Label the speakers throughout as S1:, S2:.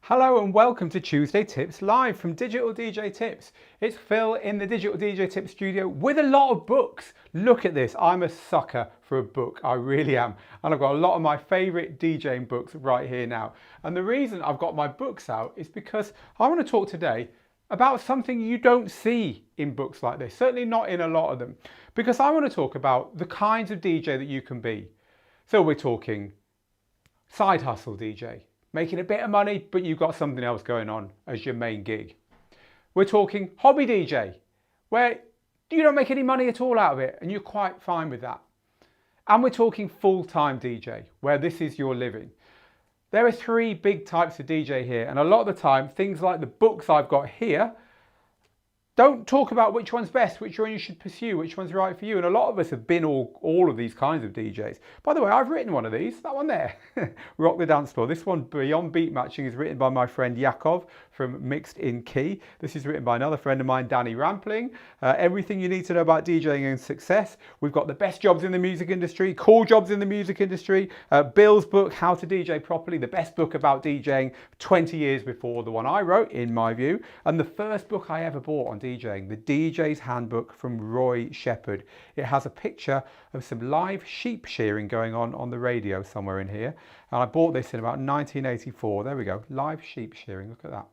S1: Hello and welcome to Tuesday Tips live from Digital DJ Tips. It's Phil in the Digital DJ Tips studio with a lot of books. Look at this, I'm a sucker for a book, I really am. And I've got a lot of my favourite DJing books right here now. And the reason I've got my books out is because I want to talk today about something you don't see in books like this, certainly not in a lot of them. Because I want to talk about the kinds of DJ that you can be. So we're talking side hustle DJ. Making a bit of money, but you've got something else going on as your main gig. We're talking hobby DJ, where you don't make any money at all out of it and you're quite fine with that. And we're talking full-time DJ, where this is your living. There are three big types of DJ here, and a lot of the time, things like the books I've got here don't talk about which one's best, which one you should pursue, which one's right for you. And a lot of us have been all of these kinds of DJs. By the way, I've written one of these, that one there, Rock the Dance Floor. This one, Beyond Beat Matching, is written by my friend Yakov from Mixed in Key. This is written by another friend of mine, Danny Rampling. Everything you need to know about DJing and success. We've got the best jobs in the music industry, cool jobs in the music industry. Bill's book, How to DJ Properly, the best book about DJing 20 years before the one I wrote, in my view. And the first book I ever bought on DJing, the DJ's Handbook from Roy Shepherd. It has a picture of some live sheep shearing going on the radio somewhere in here. And I bought this in about 1984. There we go, live sheep shearing, look at that.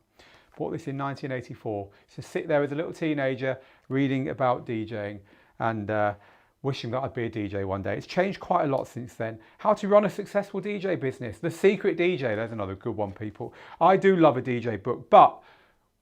S1: Bought this in 1984. So sit there as a little teenager reading about DJing and wishing that I'd be a DJ one day. It's changed quite a lot since then. How to run a successful DJ business. The Secret DJ, there's another good one, people. I do love a DJ book, but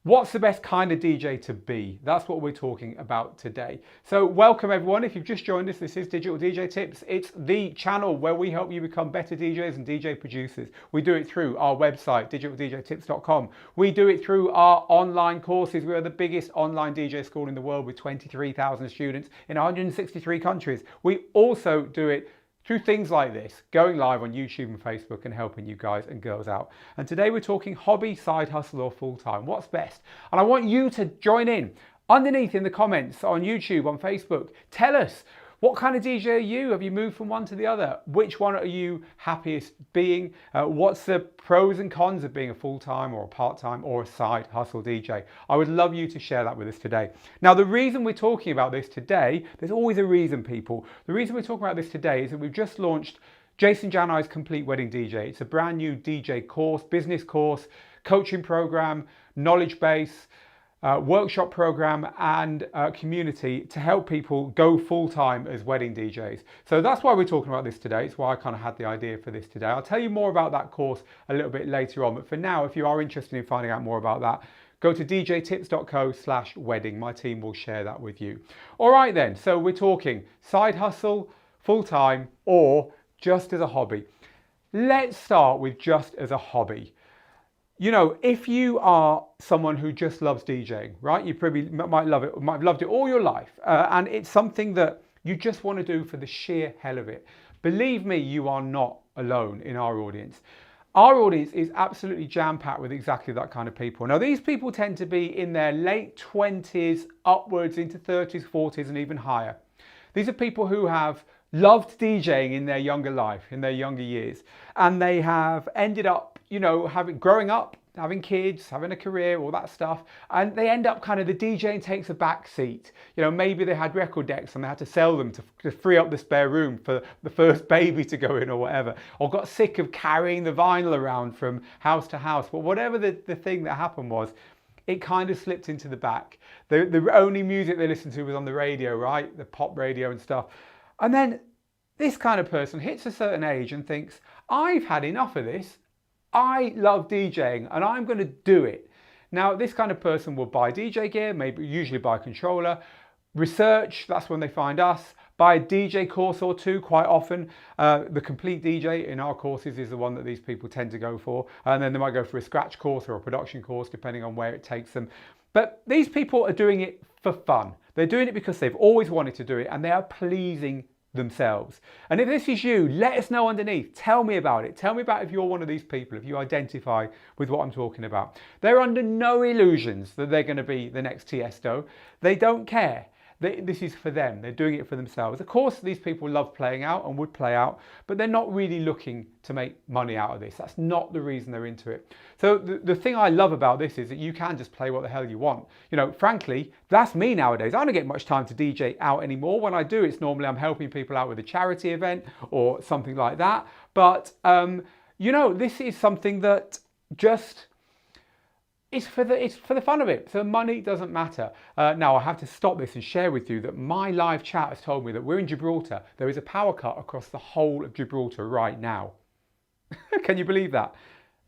S1: what's the best kind of DJ to be? That's what we're talking about today. So welcome everyone. If you've just joined us, this is Digital DJ Tips. It's the channel where we help you become better DJs and DJ producers. We do it through our website, digitaldjtips.com. We do it through our online courses. We are the biggest online DJ school in the world with 23,000 students in 163 countries. We also do it through things like this, going live on YouTube and Facebook and helping you guys and girls out. And today we're talking hobby, side hustle or full-time. What's best? And I want you to join in. Underneath in the comments on YouTube, on Facebook, tell us, what kind of DJ are you? Have you moved from one to the other? Which one are you happiest being? What's the pros and cons of being a full-time or a part-time or a side hustle DJ? I would love you to share that with us today. Now, the reason we're talking about this today, there's always a reason, people. The reason we're talking about this today is that we've just launched Jason Janai's Complete Wedding DJ. It's a brand new DJ course, business course, coaching program, knowledge base, workshop program and community to help people go full-time as wedding DJs. So that's why we're talking about this today. It's why I kind of had the idea for this today. I'll tell you more about that course a little bit later on, but for now, if you are interested in finding out more about that, go to djtips.co/wedding. My team will share that with you. All right then, so we're talking side hustle, full-time, or just as a hobby. Let's start with just as a hobby. You know, if you are someone who just loves DJing, right? You probably might love it, might have loved it all your life. And it's something that you just want to do for the sheer hell of it. Believe me, you are not alone in our audience. Our audience is absolutely jam-packed with exactly that kind of people. Now, these people tend to be in their late 20s, upwards into 30s, 40s, and even higher. These are people who have loved DJing in their younger life, in their younger years. And they have ended up, you know, growing up, having kids, having a career, all that stuff. And they end up kind of, the DJing takes a back seat. You know, maybe they had record decks and they had to sell them to free up the spare room for the first baby to go in or whatever. Or got sick of carrying the vinyl around from house to house. But whatever the thing that happened was, it kind of slipped into the back. The only music they listened to was on the radio, right? The pop radio and stuff. And then this kind of person hits a certain age and thinks, I've had enough of this. I love DJing and I'm going to do it. Now, this kind of person will buy DJ gear, maybe usually buy a controller, research, that's when they find us, buy a DJ course or two quite often. The Complete DJ in our courses is the one that these people tend to go for. And then they might go for a scratch course or a production course, depending on where it takes them. But these people are doing it for fun. They're doing it because they've always wanted to do it and they are pleasing themselves. And if this is you, let us know underneath. Tell me about it. Tell me about if you're one of these people, if you identify with what I'm talking about. They're under no illusions that they're going to be the next Tiesto. They don't care. this is for them. They're doing it for themselves. Of course, these people love playing out and would play out, but they're not really looking to make money out of this. That's not the reason they're into it. So the thing I love about this is that you can just play what the hell you want. You know, frankly, that's me nowadays. I don't get much time to DJ out anymore. When I do, it's normally I'm helping people out with a charity event or something like that. But, you know, this is something that just... It's for the fun of it, so money doesn't matter. Now I have to stop this and share with you that my live chat has told me that we're in Gibraltar. There is a power cut across the whole of Gibraltar right now. Can you believe that?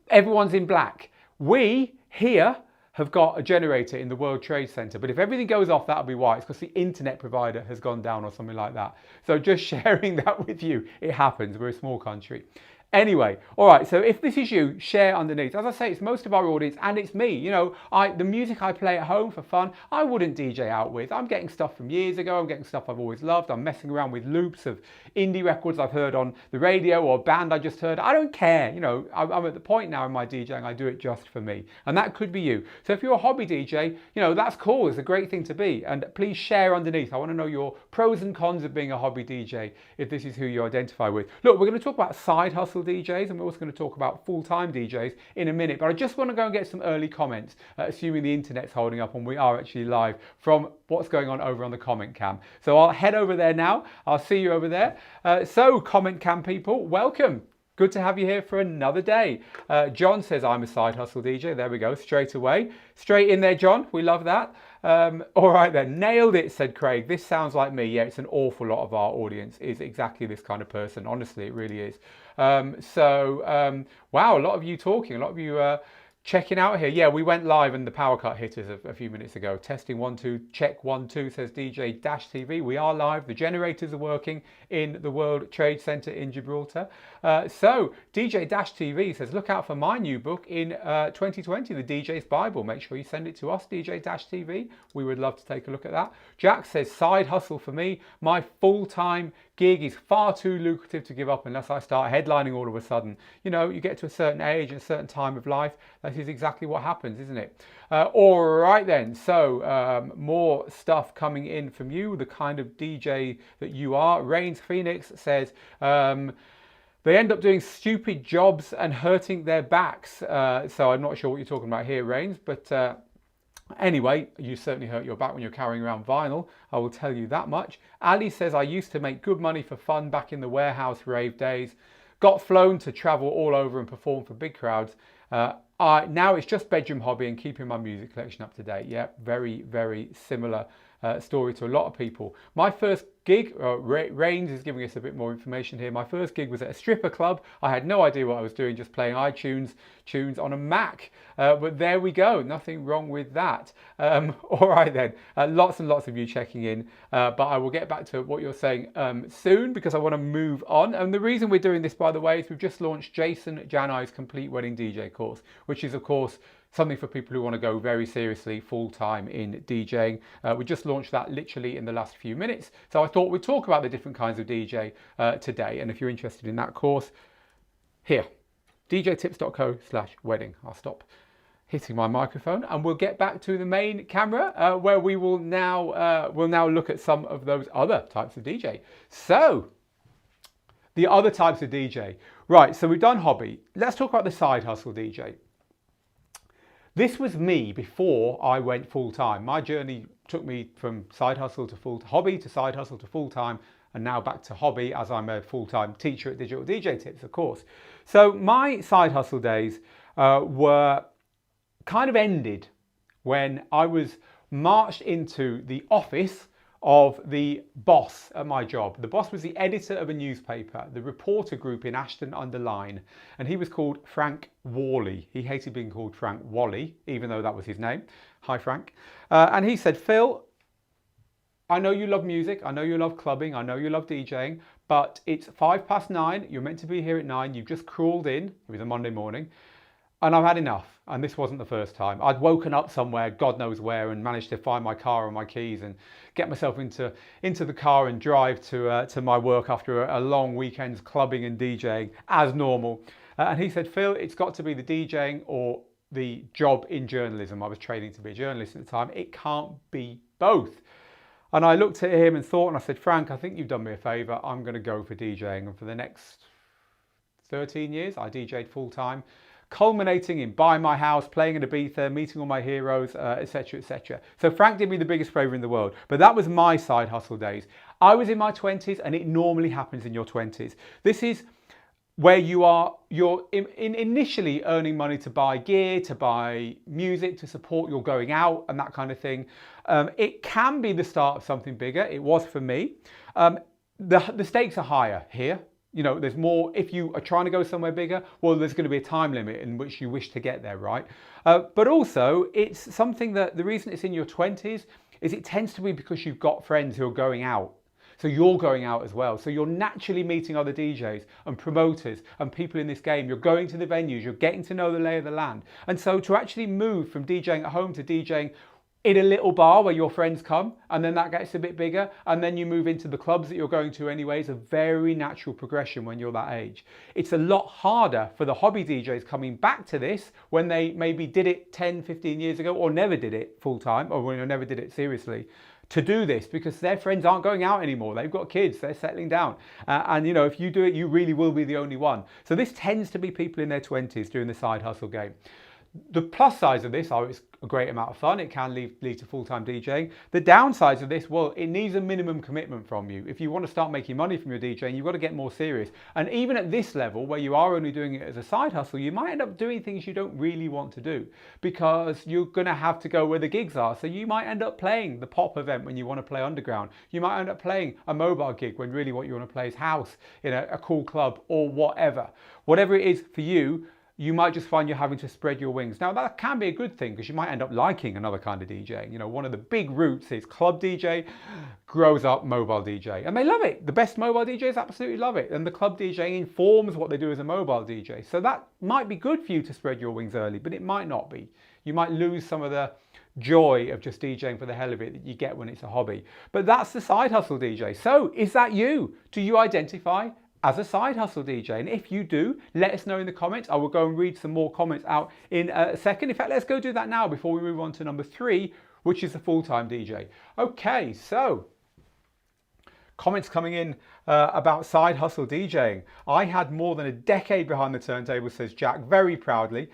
S1: Everyone's in black. We here have got a generator in the World Trade Center, but if everything goes off, that'll be why. It's because the internet provider has gone down or something like that. So just sharing that with you, it happens. We're a small country. Anyway, all right, so if this is you, share underneath. As I say, it's most of our audience and it's me. You know, the music I play at home for fun, I wouldn't DJ out with. I'm getting stuff from years ago. I'm getting stuff I've always loved. I'm messing around with loops of indie records I've heard on the radio or a band I just heard. I don't care. You know, I'm at the point now in my DJing, I do it just for me. And that could be you. So if you're a hobby DJ, you know, that's cool. It's a great thing to be. And please share underneath. I want to know your pros and cons of being a hobby DJ if this is who you identify with. Look, we're going to talk about side hustle DJs, and we're also going to talk about full-time DJs in a minute, but I just want to go and get some early comments, assuming the internet's holding up and we are actually live from what's going on over on the comment cam. So I'll head over there now. I'll see you over there. So comment cam people, welcome. Good to have you here for another day. John says, I'm a side hustle DJ. There we go, straight away. Straight in there, John. We love that. All right then, nailed it, said Craig. This sounds like me. Yeah, it's an awful lot of our audience is exactly this kind of person. Honestly, it really is. Wow, a lot of you talking, a lot of you checking out here. Yeah, we went live and the power cut hit us a few minutes ago. Testing 1 2, check 1 2, says DJ TV. We are live. The generators are working in the World Trade Center in Gibraltar. So DJ TV says, look out for my new book in 2020, the DJ's Bible. Make sure you send it to us, DJ TV. We would love to take a look at that. Jack says, side hustle for me. My full-time gig is far too lucrative to give up unless I start headlining all of a sudden. You know, you get to a certain age and a certain time of life. That is exactly what happens, isn't it? All right then, so more stuff coming in from you, the kind of DJ that you are. Rains Phoenix says, they end up doing stupid jobs and hurting their backs. So I'm not sure what you're talking about here, Rains, but anyway, you certainly hurt your back when you're carrying around vinyl. I will tell you that much. Ali says, I used to make good money for fun back in the warehouse rave days. Got flown to travel all over and perform for big crowds. Now it's just bedroom hobby and keeping my music collection up to date. Yeah, very, very similar story to a lot of people. My first gig, Rains is giving us a bit more information here. My first gig was at a stripper club. I had no idea what I was doing, just playing iTunes tunes on a Mac. But there we go, nothing wrong with that. All right then, lots and lots of you checking in, but I will get back to what you're saying soon because I want to move on. And the reason we're doing this, by the way, is we've just launched Jason Janai's Complete Wedding DJ course, which is of course something for people who want to go very seriously full-time in DJing. We just launched that literally in the last few minutes. So I thought we'd talk about the different kinds of DJ today. And if you're interested in that course, here, djtips.co/wedding. I'll stop hitting my microphone and we'll get back to the main camera where we will now look at some of those other types of DJ. So the other types of DJ. Right, so we've done hobby. Let's talk about the side hustle DJ. This was me before I went full-time. My journey took me from side hustle to hobby to side hustle to full-time, and now back to hobby as I'm a full-time teacher at Digital DJ Tips, of course. So my side hustle days were kind of ended when I was marched into the office of the boss at my job. The boss was the editor of a newspaper, the reporter group in Ashton-under-Lyne, and he was called Frank Worley. He hated being called Frank Wally, even though that was his name. Hi, Frank. And he said, Phil, I know you love music, I know you love clubbing, I know you love DJing, but it's 9:05, you're meant to be here at 9, you've just crawled in, it was a Monday morning, and I've had enough. And this wasn't the first time. I'd woken up somewhere, God knows where, and managed to find my car and my keys and get myself into the car and drive to my work after a long weekend's clubbing and DJing as normal. And he said, Phil, it's got to be the DJing or the job in journalism. I was training to be a journalist at the time. It can't be both. And I looked at him and thought, and I said, Frank, I think you've done me a favour. I'm going to go for DJing. And for the next 13 years, I DJed full time, culminating in buying my house, playing in Ibiza, meeting all my heroes, etc., etc. So Frank did me the biggest favour in the world. But that was my side hustle days. I was in my 20s, and it normally happens in your 20s. This is where you're initially earning money to buy gear, to buy music, to support your going out and that kind of thing. It can be the start of something bigger. It was for me. The stakes are higher here. You know, there's more. If you are trying to go somewhere bigger, well, there's going to be a time limit in which you wish to get there, right? But also, it's something that the reason it's in your 20s is it tends to be because you've got friends who are going out. So you're going out as well. So you're naturally meeting other DJs and promoters and people in this game. You're going to the venues, you're getting to know the lay of the land. And so to actually move from DJing at home to DJing in a little bar where your friends come, and then that gets a bit bigger, and then you move into the clubs that you're going to anyway, is a very natural progression when you're that age. It's a lot harder for the hobby DJs coming back to this when they maybe did it 10, 15 years ago, or never did it full time, or when they never did it seriously, to do this, because their friends aren't going out anymore. They've got kids, they're settling down. And you know, if you do it, you really will be the only one. So this tends to be people in their 20s doing the side hustle game. The plus sides of this are it's a great amount of fun. It can lead to full-time DJing. The downsides of this, well, it needs a minimum commitment from you. If you want to start making money from your DJing, you've got to get more serious. And even at this level, where you are only doing it as a side hustle, you might end up doing things you don't really want to do because you're going to have to go where the gigs are. So you might end up playing the pop event when you want to play underground. You might end up playing a mobile gig when really what you want to play is house in a cool club or whatever. Whatever it is for you, you might just find you're having to spread your wings. Now that can be a good thing because you might end up liking another kind of DJing. You know, one of the big roots is club DJ, grows up mobile DJ, and they love it. The best mobile DJs absolutely love it. And the club DJing informs what they do as a mobile DJ. So that might be good for you to spread your wings early, but it might not be. You might lose some of the joy of just DJing for the hell of it that you get when it's a hobby. But that's the side hustle DJ. So is that you? Do you identify as a side hustle DJ? And if you do, let us know in the comments. I will go and read some more comments out in a second. In fact, let's go do that now before we move on to number 3, which is the full-time DJ. Okay, so comments coming in about side hustle DJing. I had more than a decade behind the turntable, says Jack, very proudly,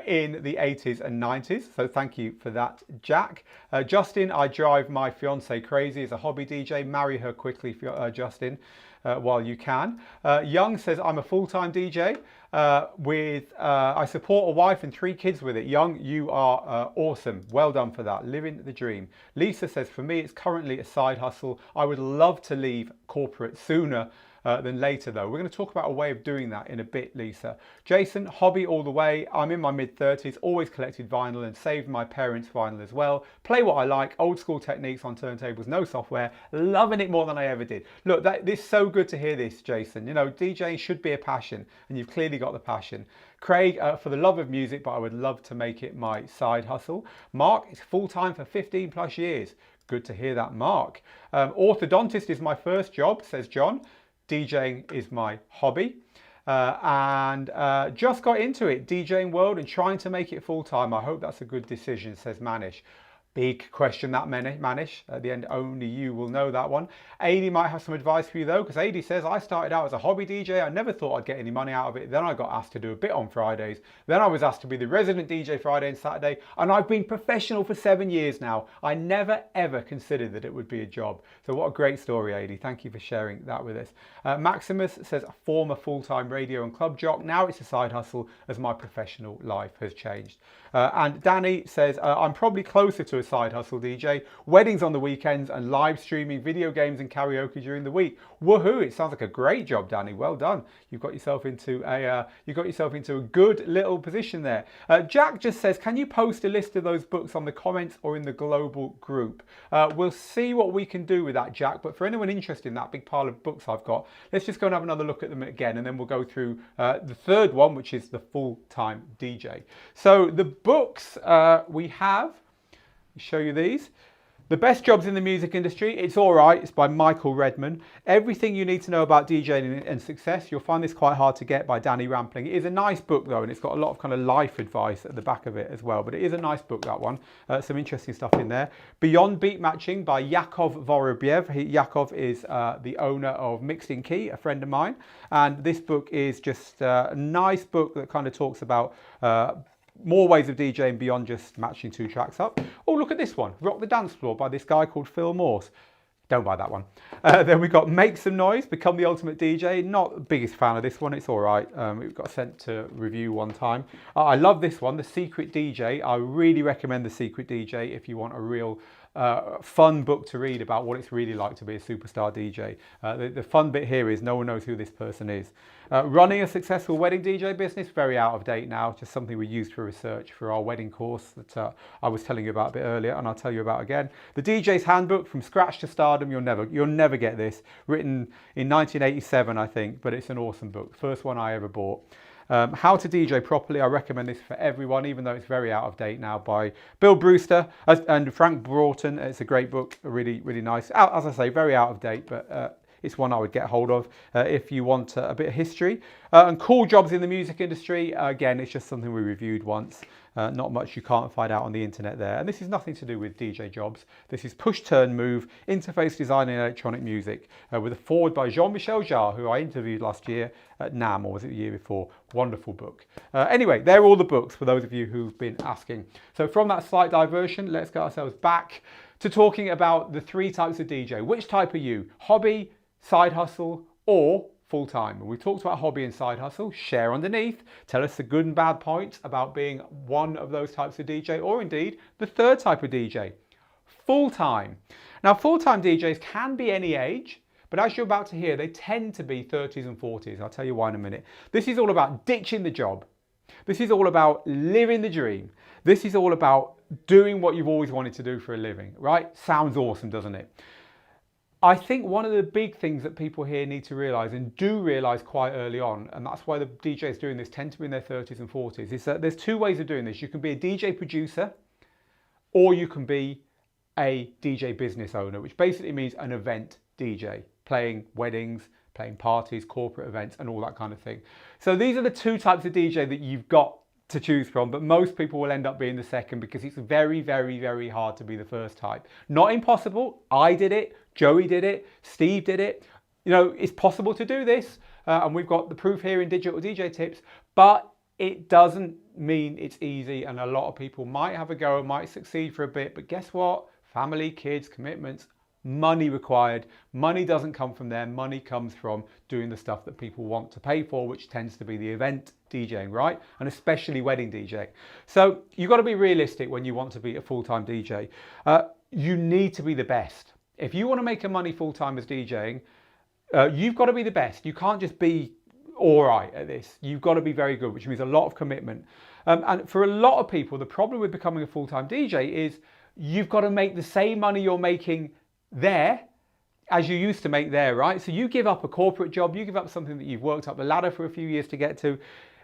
S1: in the 80s and 90s. So thank you for that, Jack. Justin, I drive my fiance crazy as a hobby DJ. Marry her quickly, Justin. While you can. Young says, I'm a full-time DJ I support a wife and 3 kids with it. Young, you are awesome. Well done for that. Living the dream. Lisa says, for me, it's currently a side hustle. I would love to leave corporate sooner than later though. We're going to talk about a way of doing that in a bit, Lisa. Jason, hobby all the way. I'm in my mid-30s, always collected vinyl and saved my parents' vinyl as well. Play what I like, old school techniques on turntables, no software. Loving it more than I ever did. Look, this is so good to hear this, Jason. You know, DJing should be a passion and you've clearly got the passion. Craig, for the love of music, but I would love to make it my side hustle. Mark, it's full-time for 15 plus years. Good to hear that, Mark. Orthodontist is my first job, says John. DJing is my hobby and just got into it, DJing world, and trying to make it full-time. I hope that's a good decision, says Manish. Big question that, Manish. At the end, only you will know that one. Adi might have some advice for you though, because Adi says, I started out as a hobby DJ. I never thought I'd get any money out of it. Then I got asked to do a bit on Fridays. Then I was asked to be the resident DJ Friday and Saturday. And I've been professional for 7 years now. I never, ever considered that it would be a job. So what a great story, Adi. Thank you for sharing that with us. Maximus says, a former full-time radio and club jock. Now it's a side hustle as my professional life has changed. And Danny says, I'm probably closer to a side hustle DJ, weddings on the weekends and live streaming video games and karaoke during the week. Woohoo! It sounds like a great job, Danny. Well done. You've got yourself into a good little position there. Jack just says, can you post a list of those books on the comments or in the global group? We'll see what we can do with that, Jack. But for anyone interested in that big pile of books I've got, let's just go and have another look at them again, and then we'll go through the third one, which is the full-time DJ. So the books we have, show you these. The Best Jobs in the Music Industry, It's Alright, it's by Michael Redman. Everything you need to know about DJing and success. You'll find this quite hard to get, by Danny Rampling. It is a nice book though, and it's got a lot of kind of life advice at the back of it as well, but it is a nice book, that one. Some interesting stuff in there. Beyond Beat Matching by Yakov Vorobyev. Yakov is the owner of Mixed in Key, a friend of mine, and this book is just a nice book that kind of talks about more ways of DJing beyond just matching 2 tracks up. Oh, look at this one, Rock the Dance Floor by this guy called Phil Morse. Don't buy that one. Then we got Make Some Noise, Become the Ultimate DJ. Not the biggest fan of this one, it's all right. It got sent to review one time. I love this one, The Secret DJ. I really recommend The Secret DJ if you want a real fun book to read about what it's really like to be a superstar DJ. The fun bit here is no one knows who this person is. Running a successful wedding DJ business, very out of date now, just something we used for research for our wedding course that I was telling you about a bit earlier, and I'll tell you about again. The DJ's Handbook, From Scratch to Stardom. You'll never get this. Written in 1987, I think, but it's an awesome book. First one I ever bought. How to DJ Properly. I recommend this for everyone, even though it's very out of date now, by Bill Brewster and Frank Broughton. It's a great book, really, really nice. As I say, very out of date, but it's one I would get hold of if you want a bit of history. And Cool Jobs in the Music Industry. Again, it's just something we reviewed once. Not much you can't find out on the internet there. And this is nothing to do with DJ jobs. This is Push, Turn, Move, Interface Design in Electronic Music, with a foreword by Jean-Michel Jarre, who I interviewed last year at NAMM, or was it the year before? Wonderful book. Anyway, they're all the books for those of you who've been asking. So from that slight diversion, let's get ourselves back to talking about the 3 types of DJ. Which type are you? Hobby, side hustle, or full-time? We talked about hobby and side hustle. Share underneath. Tell us the good and bad points about being one of those types of DJ, or indeed the 3rd type of DJ, full-time. Now, full-time DJs can be any age, but as you're about to hear, they tend to be 30s and 40s. I'll tell you why in a minute. This is all about ditching the job. This is all about living the dream. This is all about doing what you've always wanted to do for a living, right? Sounds awesome, doesn't it? I think one of the big things that people here need to realise, and do realise quite early on, and that's why the DJs doing this tend to be in their 30s and 40s, is that there's 2 ways of doing this. You can be a DJ producer, or you can be a DJ business owner, which basically means an event DJ, playing weddings, playing parties, corporate events, and all that kind of thing. So these are the 2 types of DJ that you've got to choose from, but most people will end up being the second, because it's very, very, very hard to be the first type. Not impossible. I did it. Joey did it. Steve did it. You know, it's possible to do this, and we've got the proof here in Digital DJ Tips, but it doesn't mean it's easy, and a lot of people might have a go, might succeed for a bit, but guess what? Family, kids, commitments, money required. Money doesn't come from there. Money comes from doing the stuff that people want to pay for, which tends to be the event DJing, right? And especially wedding DJing. So you've got to be realistic when you want to be a full-time DJ. You need to be the best. If you want to make a money full-time as DJing, you've got to be the best. You can't just be all right at this. You've got to be very good, which means a lot of commitment. And for a lot of people, the problem with becoming a full-time DJ is you've got to make the same money you're making there as you used to make there, right? So you give up a corporate job, you give up something that you've worked up the ladder for a few years to get to.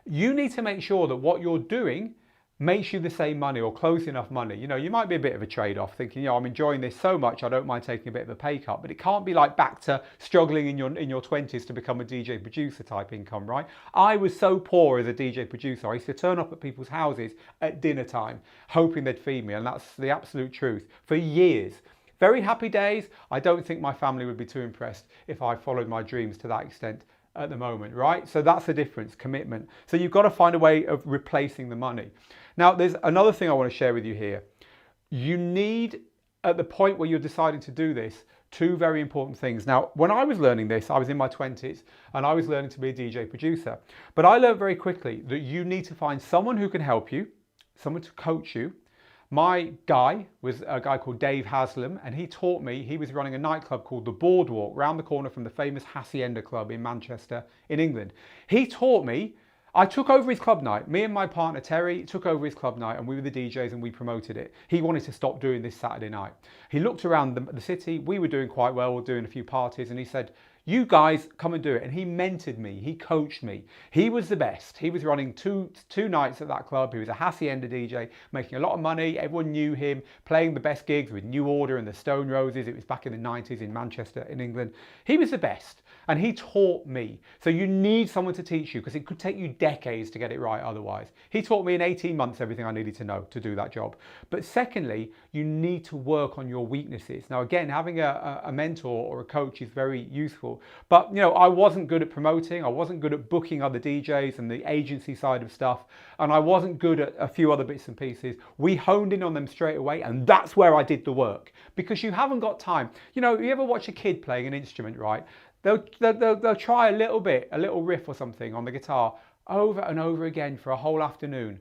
S1: You need to make sure that what you're doing makes you the same money or close enough money. You know, you might be a bit of a trade-off, thinking, you know, I'm enjoying this so much, I don't mind taking a bit of a pay cut, but it can't be like back to struggling in your 20s to become a DJ producer type income, right? I was so poor as a DJ producer. I used to turn up at people's houses at dinner time, hoping they'd feed me, and that's the absolute truth, for years. Very happy days. I don't think my family would be too impressed if I followed my dreams to that extent at the moment, right? So that's the difference, commitment. So you've got to find a way of replacing the money. Now, there's another thing I want to share with you here. You need, at the point where you're deciding to do this, 2 very important things. Now, when I was learning this, I was in my 20s and I was learning to be a DJ producer. But I learned very quickly that you need to find someone who can help you, someone to coach you. My guy was a guy called Dave Haslam, and he taught me. He was running a nightclub called The Boardwalk, round the corner from the famous Hacienda Club in Manchester in England. He taught me. I took over his club night. Me and my partner Terry took over his club night, and we were the DJs and we promoted it. He wanted to stop doing this Saturday night. He looked around the city. We were doing quite well. We were doing a few parties, and he said, You guys come and do it. And he mentored me. He coached me. He was the best. He was running two nights at that club. He was a hacienda DJ, making a lot of money. Everyone knew him, playing the best gigs with New Order and the Stone Roses. It was back in the 90s in Manchester, in England. He was the best. And he taught me. So you need someone to teach you, because it could take you decades to get it right otherwise. He taught me in 18 months everything I needed to know to do that job. But secondly, you need to work on your weaknesses. Now again, having a mentor or a coach is very useful. But you know, I wasn't good at promoting, I wasn't good at booking other DJs and the agency side of stuff, and I wasn't good at a few other bits and pieces. We honed in on them straight away, and that's where I did the work, because you haven't got time. You know, you ever watch a kid playing an instrument, right? They'll try a little bit, a little riff or something on the guitar over and over again for a whole afternoon.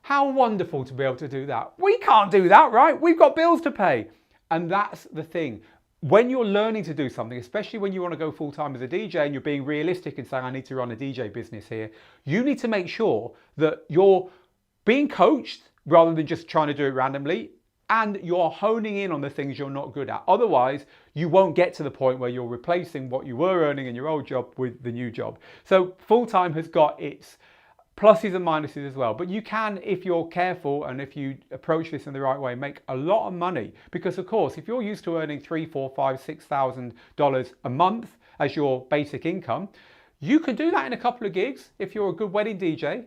S1: How wonderful to be able to do that. We can't do that, right? We've got bills to pay. And that's the thing. When you're learning to do something, especially when you want to go full time as a DJ and you're being realistic and saying, I need to run a DJ business here, you need to make sure that you're being coached rather than just trying to do it randomly, and you're honing in on the things you're not good at. Otherwise, you won't get to the point where you're replacing what you were earning in your old job with the new job. So full-time has got its pluses and minuses as well. But you can, if you're careful and if you approach this in the right way, make a lot of money. Because of course, if you're used to earning $3,000, $4,000, $5,000, $6,000 a month as your basic income, you can do that in a couple of gigs if you're a good wedding DJ.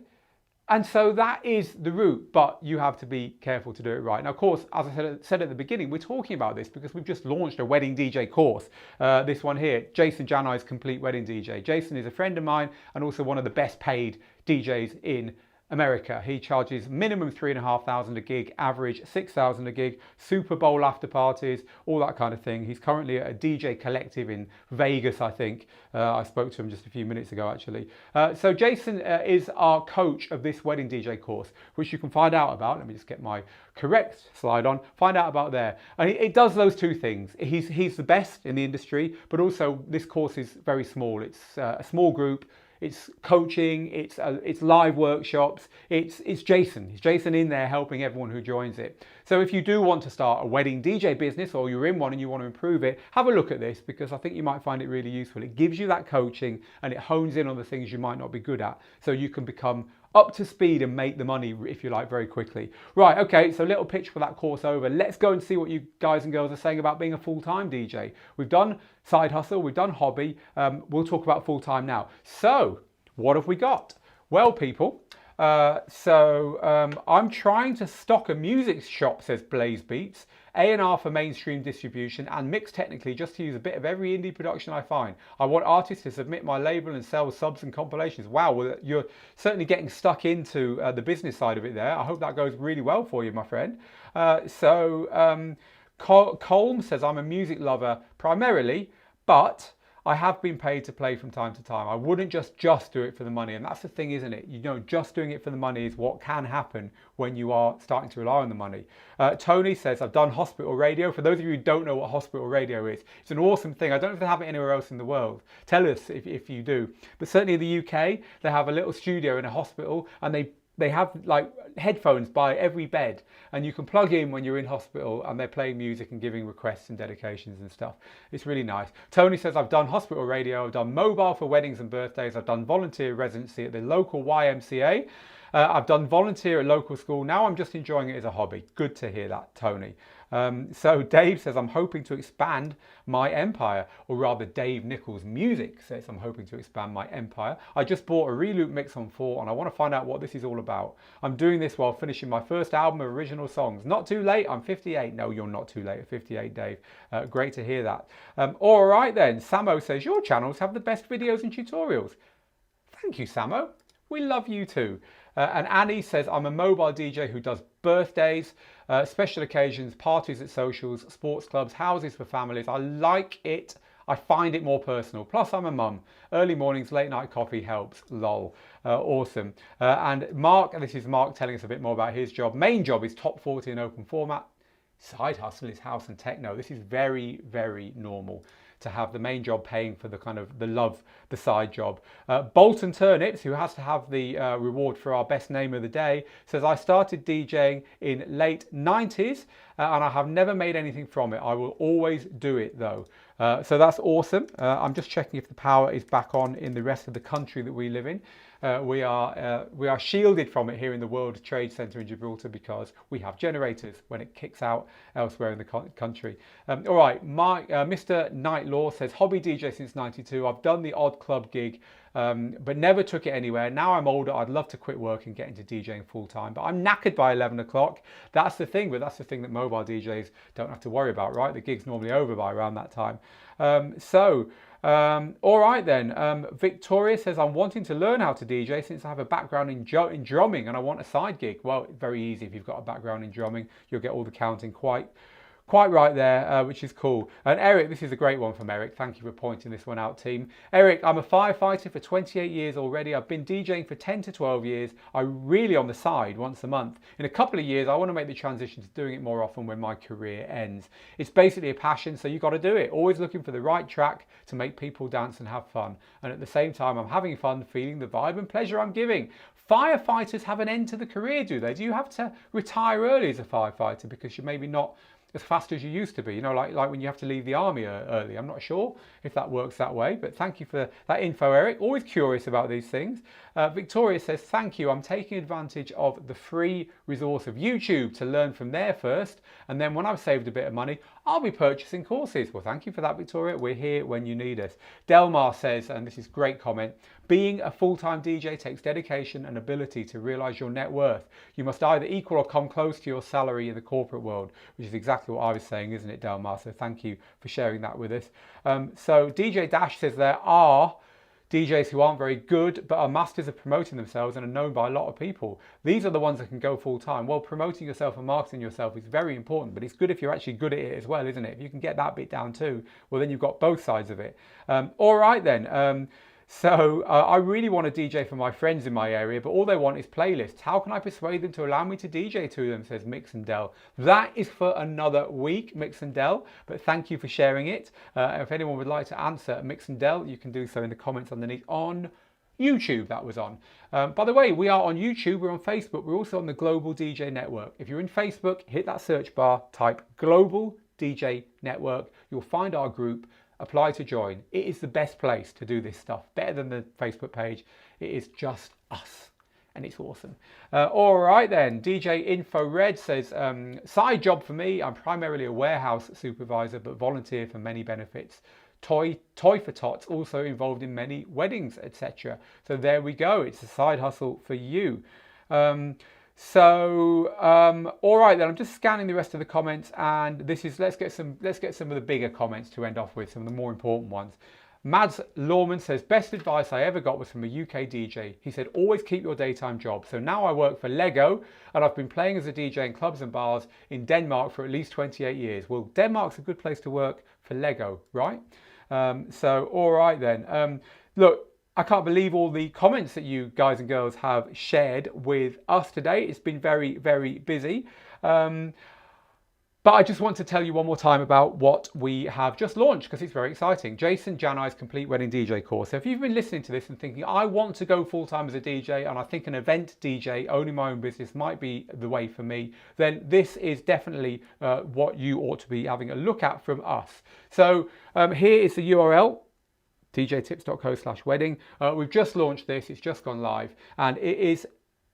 S1: And so that is the route, but you have to be careful to do it right. Now, of course, as I said at the beginning, we're talking about this because we've just launched a wedding DJ course. This one here, Jason Janai's Complete Wedding DJ. Jason is a friend of mine and also one of the best paid DJs in America. He charges minimum $3,500 a gig, average $6,000 a gig, Super Bowl after parties, all that kind of thing. He's currently at a DJ collective in Vegas, I think. I spoke to him just a few minutes ago, actually. So Jason is our coach of this wedding DJ course, which you can find out about. Let me just get my correct slide on. Find out about there. And it does those two things. He's the best in the industry, but also this course is very small. It's a small group. It's coaching, it's live workshops, it's Jason. It's Jason in there helping everyone who joins it. So if you do want to start a wedding DJ business, or you're in one and you want to improve it, have a look at this, because I think you might find it really useful. It gives you that coaching and it hones in on the things you might not be good at, so you can become up to speed and make the money, if you like, very quickly. Right, okay, so little pitch for that course over. Let's go and see what you guys and girls are saying about being a full-time DJ. We've done side hustle, we've done hobby. We'll talk about full-time now. So, what have we got? Well, people, I'm trying to stock a music shop, says Blaze Beats. A&R for mainstream distribution, and mix technically, just to use a bit of every indie production I find. I want artists to submit my label and sell subs and compilations. Wow, well, you're certainly getting stuck into the business side of it there. I hope that goes really well for you, my friend. Colm says, I'm a music lover primarily, but I have been paid to play from time to time. I wouldn't just do it for the money. And that's the thing, isn't it? You know, just doing it for the money is what can happen when you are starting to rely on the money. Tony says, I've done hospital radio. For those of you who don't know what hospital radio is, it's an awesome thing. I don't know if they have it anywhere else in the world. Tell us if you do. But certainly in the UK, they have a little studio in a hospital, and they have like headphones by every bed, and you can plug in when you're in hospital, and they're playing music and giving requests and dedications and stuff. It's really nice. Tony says, I've done hospital radio, I've done mobile for weddings and birthdays, I've done volunteer residency at the local YMCA, I've done volunteer at local school. Now I'm just enjoying it as a hobby. Good to hear that, Tony. So Dave says, I'm hoping to expand my empire, or rather Dave Nichols Music says, I'm hoping to expand my empire. I just bought a reloop mix on 4 and I want to find out what this is all about. I'm doing this while finishing my first album of original songs. Not too late, I'm 58. No, you're not too late at 58, Dave. Great to hear that. All right then, Samo says, your channels have the best videos and tutorials. Thank you, Samo. We love you too. And Annie says, I'm a mobile DJ who does birthdays, special occasions, parties at socials, sports clubs, houses for families. I like it. I find it more personal. Plus, I'm a mum. Early mornings, late night coffee helps. Lol. Awesome. And Mark, and this is Mark telling us a bit more about his job. Main job is top 40 in open format. Side hustle is house and techno. This is very, very normal. to have the main job paying for the kind of the side job. Bolton Turnips, who has to have the reward for our best name of the day, says, I started DJing in late 90s and I have never made anything from it. I will always do it though. So that's awesome. I'm just checking if the power is back on in the rest of the country that we live in. We are shielded from it here in the World Trade Centre in Gibraltar because we have generators when it kicks out elsewhere in the country. All right, Mr. Nightlaw says, hobby DJ since 92. I've done the odd club gig, but never took it anywhere. Now I'm older, I'd love to quit work and get into DJing full time, but I'm knackered by 11 o'clock. That's the thing, but that's the thing that mobile DJs don't have to worry about, right? The gig's normally over by around that time. All right then, Victoria says, I'm wanting to learn how to DJ since I have a background in drumming and I want a side gig. Well, very easy. If you've got a background in drumming, you'll get all the counting quite right there, which is cool. And Eric, this is a great one from Eric. Thank you for pointing this one out, team. Eric, I'm a firefighter for 28 years already. I've been DJing for 10 to 12 years. I'm really on the side once a month. In a couple of years, I want to make the transition to doing it more often when my career ends. It's basically a passion, so you've got to do it. Always looking for the right track to make people dance and have fun. And at the same time, I'm having fun, feeling the vibe and pleasure I'm giving. Firefighters have an end to the career, do they? Do you have to retire early as a firefighter because you're maybe not as fast as you used to be, you know, like when you have to leave the army early? I'm not sure if that works that way, but thank you for that info, Eric. Always curious about these things. Victoria says, thank you. I'm taking advantage of the free resource of YouTube to learn from there first, and then when I've saved a bit of money, I'll be purchasing courses. Well, thank you for that, Victoria. We're here when you need us. Delmar says, and this is a great comment, being a full-time DJ takes dedication and ability to realize your net worth. You must either equal or come close to your salary in the corporate world, which is exactly what I was saying, isn't it, Delmar? So thank you for sharing that with us. So DJ Dash says there are DJs who aren't very good but are masters of promoting themselves and are known by a lot of people. These are the ones that can go full time. Well, promoting yourself and marketing yourself is very important, but it's good if you're actually good at it as well, isn't it? If you can get that bit down too, well, then you've got both sides of it. All right then. So I really want to DJ for my friends in my area, but all they want is playlists. How can I persuade them to allow me to DJ to them, says Mix and Dell. That is for another week, Mix and Dell, but thank you for sharing it. If anyone would like to answer Mix and Dell, you can do so in the comments underneath on YouTube. That was on. By the way, we are on YouTube, we're on Facebook, we're also on the Global DJ Network. If you're in Facebook, hit that search bar, type Global DJ Network. You'll find our group. Apply to join. It is the best place to do this stuff, better than the Facebook page. It is just us and it's awesome. All right then, DJ Info Red says, side job for me, I'm primarily a warehouse supervisor but volunteer for many benefits. Toy for Tots, also involved in many weddings, etc. So there we go, it's a side hustle for you. All right then, I'm just scanning the rest of the comments, and this is let's get some of the bigger comments to end off with, some of the more important ones. Mads Lawman says, best advice I ever got was from a UK DJ. He said, always keep your daytime job. So now I work for Lego and I've been playing as a DJ in clubs and bars in Denmark for at least 28 years. Well, Denmark's a good place to work for Lego, right? All right then. Look, I can't believe all the comments that you guys and girls have shared with us today. It's been very, very busy. But I just want to tell you one more time about what we have just launched because it's very exciting. Jason Janai's Complete Wedding DJ course. So if you've been listening to this and thinking, I want to go full-time as a DJ and I think an event DJ, owning my own business might be the way for me, then this is definitely what you ought to be having a look at from us. So here is the URL. djtips.co/wedding. We've just launched this, it's just gone live, and it is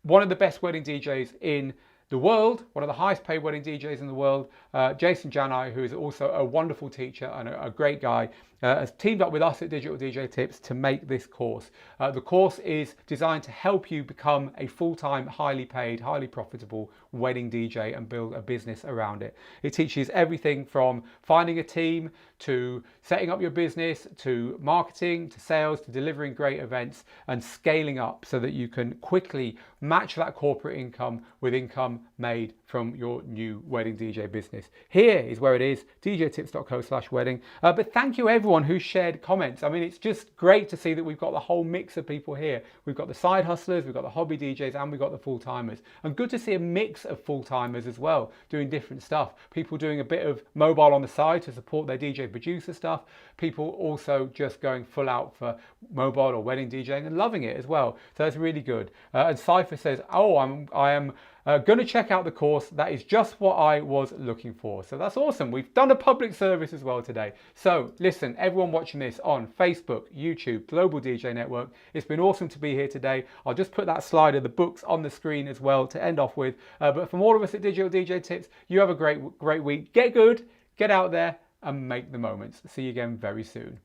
S1: one of the best wedding DJs in the world, one of the highest paid wedding DJs in the world. Jason Janai, who is also a wonderful teacher and a great guy, has teamed up with us at Digital DJ Tips to make this course. The course is designed to help you become a full-time, highly paid, highly profitable wedding DJ and build a business around it. It teaches everything from finding a team to setting up your business, to marketing, to sales, to delivering great events and scaling up so that you can quickly match that corporate income with income made from your new wedding DJ business. Here is where it is, djtips.co/wedding. But thank you everyone everyone who shared comments. I mean, it's just great to see that we've got the whole mix of people here. We've got the side hustlers, we've got the hobby DJs, and we've got the full-timers. And good to see a mix of full-timers as well, doing different stuff. People doing a bit of mobile on the side to support their DJ producer stuff. People also just going full out for mobile or wedding DJing and loving it as well. So that's really good. And Cypher says, oh, I am going to check out the course. That is just what I was looking for. So that's awesome. We've done a public service as well today. So listen, everyone watching this on Facebook, YouTube, Global DJ Network, it's been awesome to be here today. I'll just put that slide of the books on the screen as well to end off with. But from all of us at Digital DJ Tips, you have a great week. Get good, get out there and make the moments. See you again very soon.